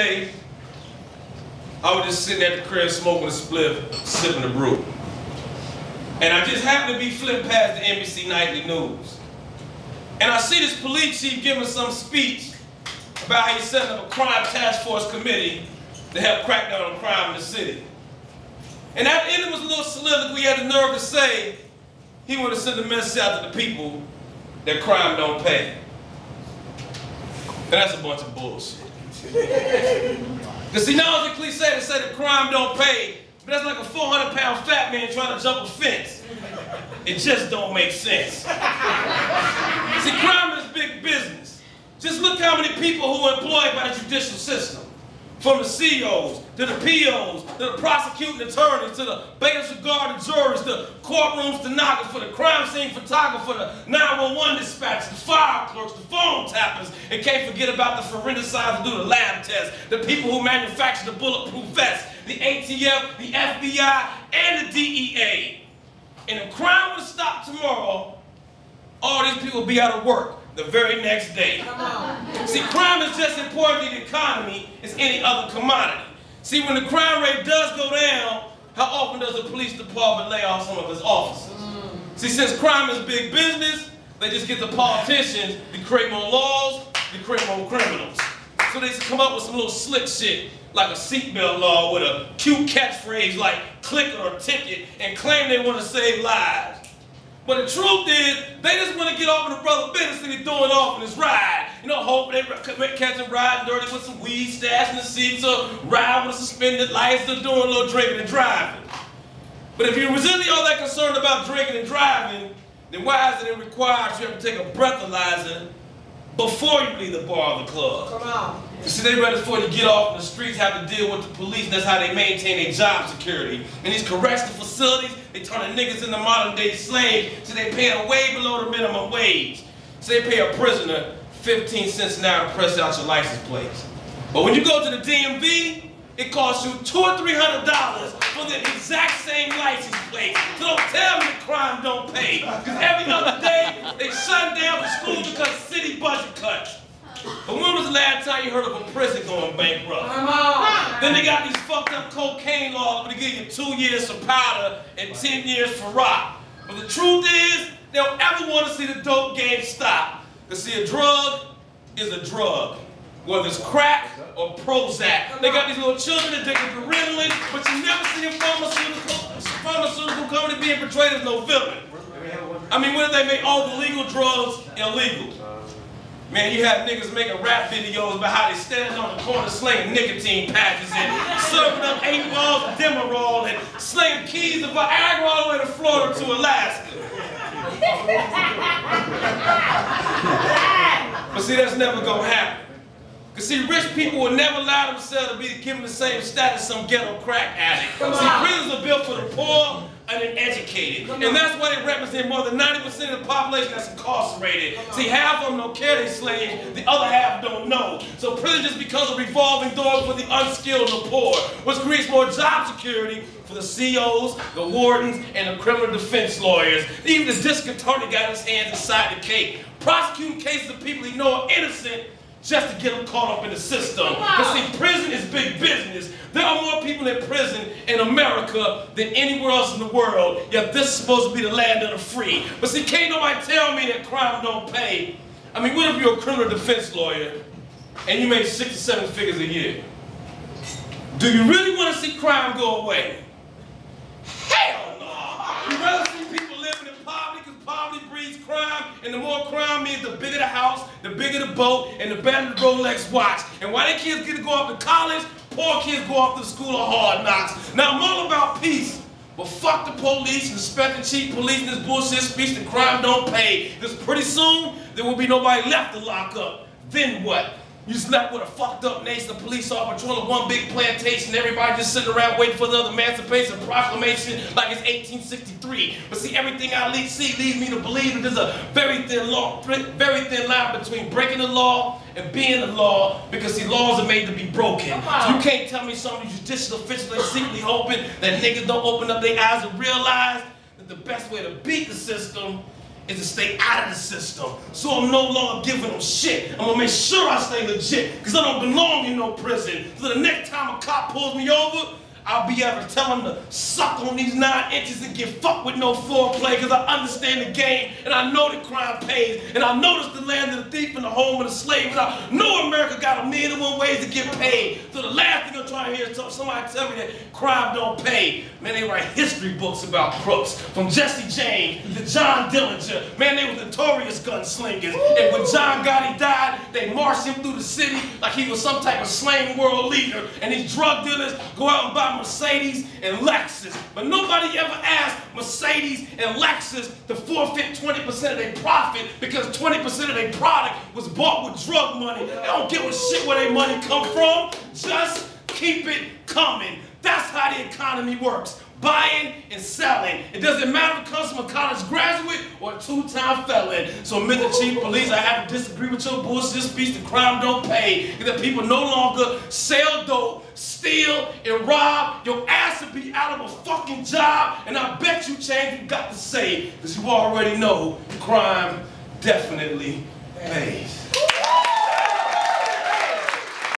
day, I was just sitting at the crib smoking a spliff, sipping a brew. And I just happened to be flipping past the NBC Nightly News. And I see this police chief giving some speech about how he's setting up a crime task force committee to help crack down on crime in the city. And at the end, it was a little soliloquy. He had the nerve to say he wanted to send a message out to the people that crime don't pay. And that's a bunch of bullshit. Because see, now it's a cliche to say that crime don't pay, but that's like a 400-pound fat man trying to jump a fence. It just don't make sense. See, crime is big business. Just look how many people who are employed by the judicial system. From the COs, to the POs, to the prosecuting attorneys, to the bailiffs of guard and juries, to courtroom stenographers, the crime scene photographer, the 911 dispatchers, the fire clerks, the phone tappers, and can't forget about the forensicists who do the lab tests, the people who manufacture the bulletproof vests, the ATF, the FBI, and the DEA. And if crime would stop tomorrow, all these people would be out of work the very next day. See, crime is just as important to the economy as any other commodity. See, when the crime rate does go down, how often does the police department lay off some of its officers? See, since crime is big business, they just get the politicians to create more laws, to create more criminals. So they just come up with some little slick shit, like a seatbelt law with a cute catchphrase like click it or ticket, and claim they want to save lives. But the truth is, they just want to get off in the brother business and they're doing off in this ride. You know, hope they catch them riding dirty with some weed stashed in the seats or ride with a suspended license or doing a little drinking and driving. But if you're really all that concerned about drinking and driving, then why is it required you have to take a breathalyzer before you leave the bar or the club? Come on. You see, they rather before you get off in the streets have to deal with the police, and that's how they maintain their job security. In these correctional facilities, they turn the niggas into modern day slaves, so they pay them way below the minimum wage. So they pay a prisoner 15 cents an hour to press out your license plates. But when you go to the DMV, it costs you $200 or $300 for the exact same license plate. So don't tell me the crime don't pay. Because every other day, they shut down the schools because of city budget cuts. But when was the last time you heard of a prison going bankrupt? Come on. Then they got these fucked up cocaine laws where they give you 2 years for powder and 10 years for rock. But the truth is, they don't ever want to see the dope game stop. Because see, a drug is a drug. Whether it's crack or Prozac. They got these little children addicted to Ritalin, but you never see a pharmaceutical company being portrayed as no villain. I mean, what if they make all the legal drugs illegal? Man, you have niggas making rap videos about how they standing on the corner slinging nicotine patches and serving up 8 balls of Demerol and slinging keys of Viagra all the way to Florida to Alaska. But see, that's never gonna happen. Because see, rich people will never allow themselves to be given the same status some ghetto crack addict. See, prisons are built for the poor and uneducated. And that's why they represent more than 90% of the population that's incarcerated. See, half of them don't care they're slaves, the other half don't know. So prison just becomes a revolving door for the unskilled and the poor, which creates more job security for the COs, the wardens, and the criminal defense lawyers. Even the district attorney got his hands inside the cake, prosecuting cases of people he know are innocent just to get them caught up in the system. Because see, prison is big business. There are more people in prison in America than anywhere else in the world, yet this is supposed to be the land of the free. But see, can't nobody tell me that crime don't pay. I mean, what if you're a criminal defense lawyer and you make 6 or 7 figures a year? Do you really want to see crime go away? Hell no! You'd rather see people living in poverty because poverty breeds crime, and the more crime means the bigger the house, the bigger the boat, and the better the Rolex watch. And why they kids get to go off to college, poor kids go off to the school of hard knocks. Now I'm all about peace, but fuck the police and spend the cheap police in this bullshit speech that crime don't pay. Because pretty soon, there will be nobody left to lock up. Then what? You just left with a fucked up nation of police all patrolling one big plantation, everybody just sitting around waiting for the Emancipation Proclamation like it's 1863. But see, everything I see leads me to believe that there's a very thin line between breaking the law and being the law, because see, laws are made to be broken. So you can't tell me some of these judicial officials are secretly hoping that niggas don't open up their eyes and realize that the best way to beat the system is to stay out of the system. So I'm no longer giving them shit. I'm gonna make sure I stay legit, because I don't belong in no prison. So the next time a cop pulls me over, I'll be able to tell him to suck on these 9 inches and get fucked with no foreplay, because I understand the game and I know that crime pays, and I know it's the land of the thief and the home of the slave, and I know America got a million and one ways to get paid. So the last thing I'm trying to hear is somebody tell me that crime don't pay. Man, they write history books about crooks, from Jesse James to John Dillinger. Man, they were notorious gunslingers. And when John Gotti died, they marched him through the city like he was some type of slain world leader. And these drug dealers go out and buy Mercedes and Lexus. But nobody ever asked Mercedes and Lexus to forfeit 20% of their profit, because 20% of their product was bought with drug money. They don't give a shit where their money come from. Just keep it coming. That's how the economy works. Buying and selling. It doesn't matter if it comes from a college graduate or a 2-time felon. So, Mr. Chief Police, I have to disagree with your bullshit speech. The crime don't pay. Because people no longer sell dope, steal, and rob. Your ass will be out of a fucking job. And I bet you change what you got to say, because you already know crime definitely pays.